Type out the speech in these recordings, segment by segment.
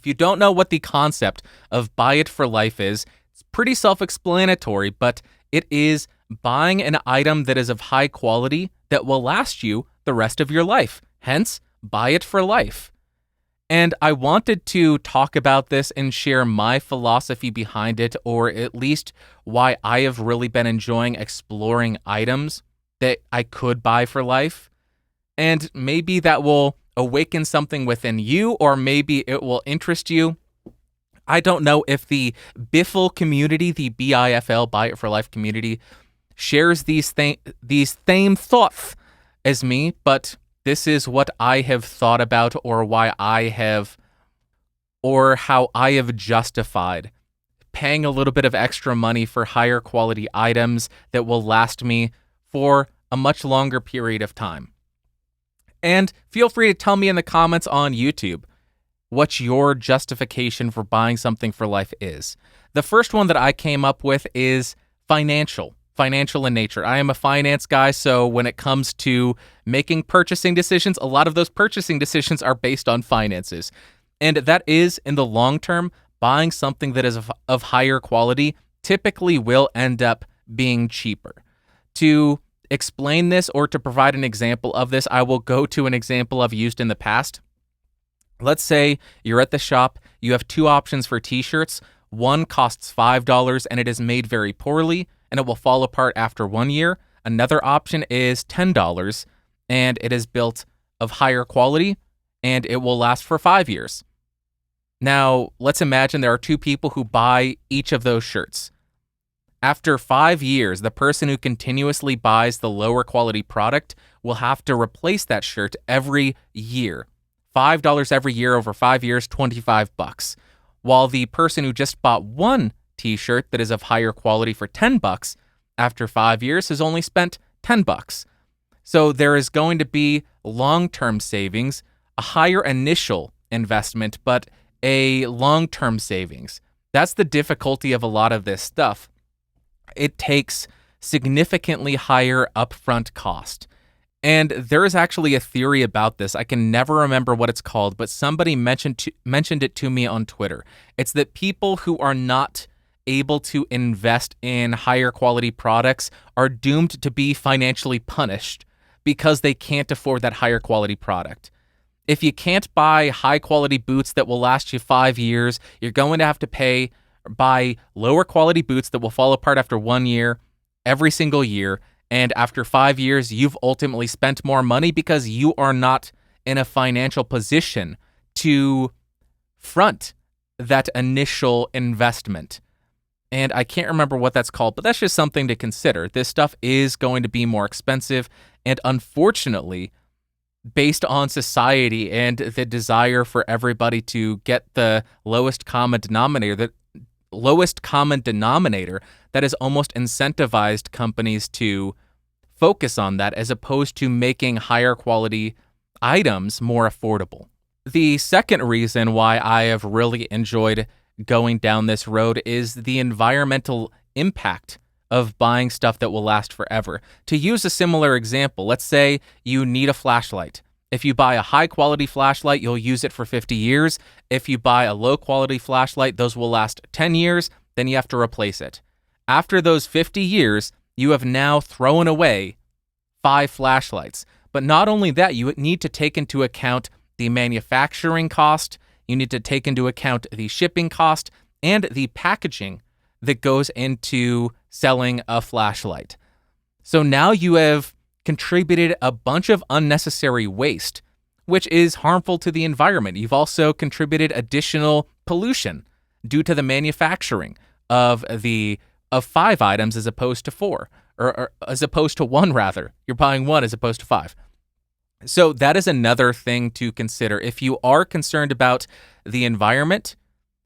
If you don't know what the concept of buy it for life is, it's pretty self-explanatory, but it is buying an item that is of high quality that will last you the rest of your life. Hence, buy it for life. And I wanted to talk about this and share my philosophy behind it, or at least why I have really been enjoying exploring items that I could buy for life. And maybe that will awaken something within you, or maybe it will interest you. I don't know if the Biffle community, the BIFL, Buy It For Life community, shares these same thoughts as me, but this is what I have thought about, or how I have justified paying a little bit of extra money for higher quality items that will last me for a much longer period of time. And feel free to tell me in the comments on YouTube what your justification for buying something for life is. The first one that I came up with is financial in nature. I am a finance guy, so when it comes to making purchasing decisions, a lot of those purchasing decisions are based on finances. And that is, in the long term, buying something that is of higher quality typically will end up being cheaper. To explain this, or to provide an example of this, I will go to an example I've used in the past. Let's say you're at the shop, you have two options for t-shirts. One costs $5 and it is made very poorly and it will fall apart after 1 year. Another option is $10 and it is built of higher quality and it will last for 5 years. Now, let's imagine there are two people who buy each of those shirts. After 5 years, the person who continuously buys the lower quality product will have to replace that shirt every year. $5 every year over 5 years, $25. While the person who just bought one t-shirt that is of higher quality for $10 after 5 years has only spent $10. So there is going to be long-term savings, a higher initial investment, but a long-term savings. That's the difficulty of a lot of this stuff. It takes significantly higher upfront cost. And there is actually a theory about this. I can never remember what it's called, but somebody mentioned it to me on Twitter. It's that people who are not able to invest in higher quality products are doomed to be financially punished because they can't afford that higher quality product. If you can't buy high quality boots that will last you 5 years, you're going to have to buy lower quality boots that will fall apart after 1 year, every single year. And after 5 years, you've ultimately spent more money because you are not in a financial position to front that initial investment. And I can't remember what that's called, but that's just something to consider. This stuff is going to be more expensive. And unfortunately, based on society and the desire for everybody to get the lowest common denominator, that has almost incentivized companies to focus on that as opposed to making higher quality items more affordable. The second reason why I have really enjoyed going down this road is the environmental impact of buying stuff that will last forever. To use a similar example, let's say you need a flashlight. If you buy a high quality flashlight, you'll use it for 50 years. If you buy a low quality flashlight, those will last 10 years, then you have to replace it. After those 50 years, you have now thrown away 5 flashlights. But not only that, you need to take into account the manufacturing cost, you need to take into account the shipping cost, and the packaging that goes into selling a flashlight. So now you have contributed a bunch of unnecessary waste, which is harmful to the environment. You've also contributed additional pollution due to the manufacturing of 5 items as opposed to 4, or as opposed to 1 rather. You're buying 1 as opposed to 5. So that is another thing to consider. If you are concerned about the environment,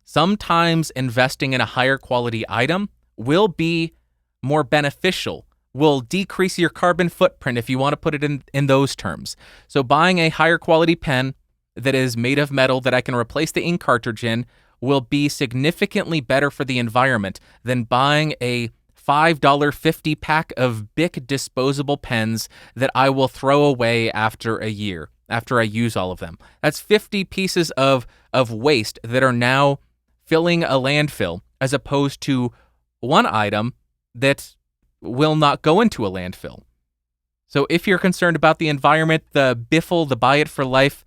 sometimes investing in a higher quality item will be more beneficial, will decrease your carbon footprint if you want to put it in those terms. So buying a higher quality pen that is made of metal that I can replace the ink cartridge in will be significantly better for the environment than buying a $5 50 pack of Bic disposable pens that I will throw away after a year, after I use all of them. That's 50 pieces of of waste that are now filling a landfill, as opposed to one item that will not go into a landfill. So if you're concerned about the environment, the biffle, the buy it for life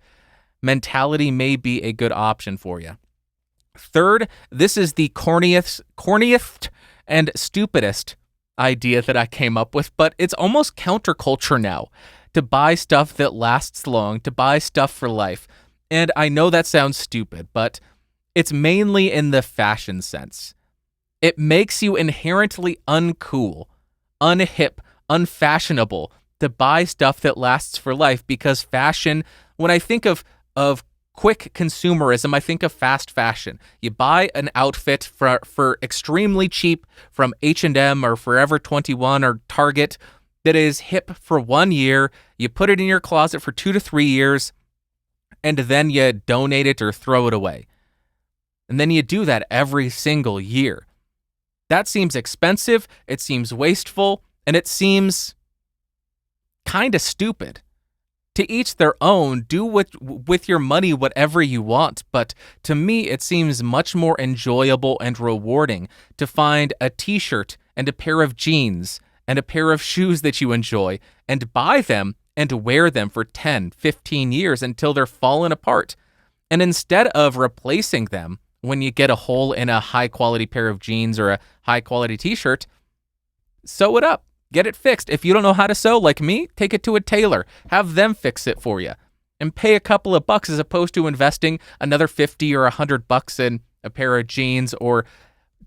mentality may be a good option for you. Third, this is the corniest and stupidest idea that I came up with, but it's almost counterculture now to buy stuff that lasts long, to buy stuff for life. And I know that sounds stupid, but it's mainly in the fashion sense. It makes you inherently uncool, unhip, unfashionable to buy stuff that lasts for life, because fashion, when I think of quick consumerism, I think of fast fashion. You buy an outfit for extremely cheap from H&M or Forever 21 or Target that is hip for 1 year. You put it in your closet for 2 to 3 years, and then you donate it or throw it away. And then you do that every single year. That seems expensive, it seems wasteful, and it seems kind of stupid. To each their own, do with your money whatever you want, but to me it seems much more enjoyable and rewarding to find a t-shirt and a pair of jeans and a pair of shoes that you enjoy and buy them and wear them for 10, 15 years until they're falling apart. And instead of replacing them when you get a hole in a high-quality pair of jeans or a high-quality t-shirt, sew it up. Get it fixed. If you don't know how to sew, like me, take it to a tailor. Have them fix it for you. And pay a couple of bucks as opposed to investing another $50 or $100 in a pair of jeans or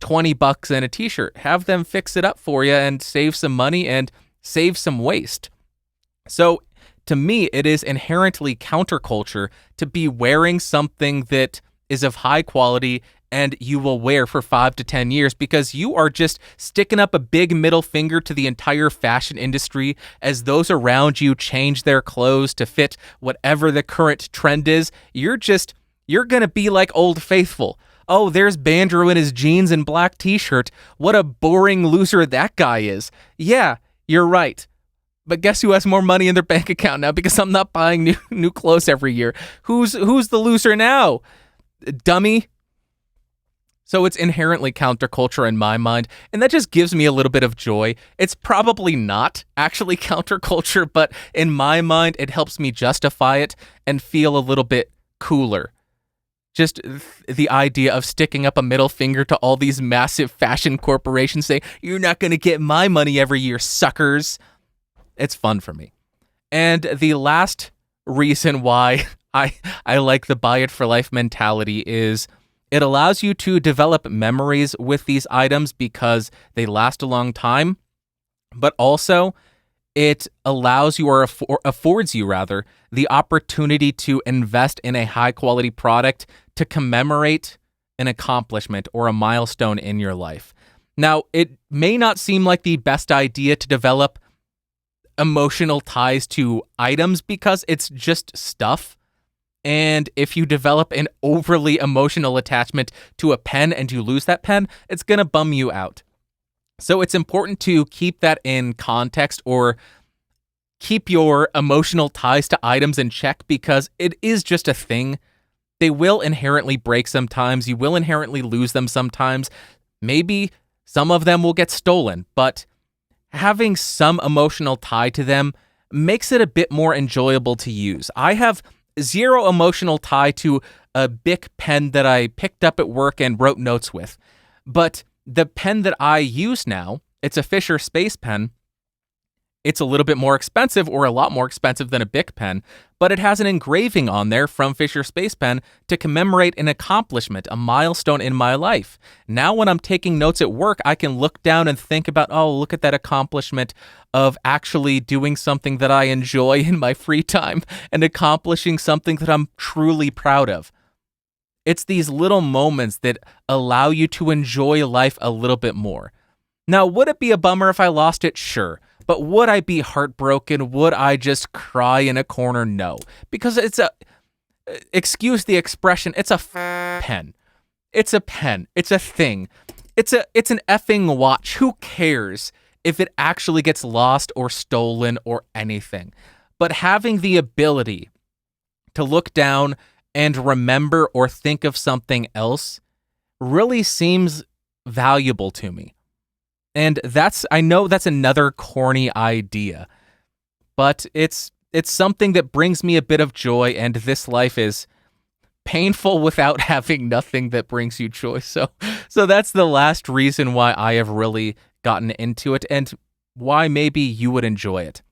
$20 in a t-shirt. Have them fix it up for you and save some money and save some waste. So to me, it is inherently counterculture to be wearing something that is of high quality and you will wear for 5 to 10 years, because you are just sticking up a big middle finger to the entire fashion industry as those around you change their clothes to fit whatever the current trend is. You're going to be like Old Faithful. Oh, there's Bandrew in his jeans and black t-shirt. What a boring loser that guy is. Yeah, you're right. But guess who has more money in their bank account now because I'm not buying new clothes every year? Who's the loser now? Dummy. So it's inherently counterculture in my mind, and that just gives me a little bit of joy. It's probably not actually counterculture, but in my mind, it helps me justify it and feel a little bit cooler. Just the idea of sticking up a middle finger to all these massive fashion corporations saying, you're not going to get my money every year, suckers. It's fun for me. And the last reason why I like the buy it for life mentality is it allows you to develop memories with these items because they last a long time, but also it allows you, or affords you rather, the opportunity to invest in a high quality product to commemorate an accomplishment or a milestone in your life. Now, it may not seem like the best idea to develop emotional ties to items because it's just stuff. And if you develop an overly emotional attachment to a pen and you lose that pen, it's going to bum you out. So it's important to keep that in context, or keep your emotional ties to items in check, because it is just a thing. They will inherently break sometimes. You will inherently lose them sometimes. Maybe some of them will get stolen, but having some emotional tie to them makes it a bit more enjoyable to use. I have zero emotional tie to a Bic pen that I picked up at work and wrote notes with. But the pen that I use now, it's a Fisher Space Pen. It's a little bit more expensive, or a lot more expensive than a Bic pen, but it has an engraving on there from Fisher Space Pen to commemorate an accomplishment, a milestone in my life. Now when I'm taking notes at work, I can look down and think about, oh, look at that accomplishment of actually doing something that I enjoy in my free time and accomplishing something that I'm truly proud of. It's these little moments that allow you to enjoy life a little bit more. Now, would it be a bummer if I lost it? Sure. But would I be heartbroken? Would I just cry in a corner? No. Because it's excuse the expression, it's a pen. It's a pen. It's a thing. It's an effing watch. Who cares if it actually gets lost or stolen or anything? But having the ability to look down and remember or think of something else really seems valuable to me. And I know that's another corny idea, but it's something that brings me a bit of joy, and this life is painful without having nothing that brings you joy. So that's the last reason why I have really gotten into it, and why maybe you would enjoy it.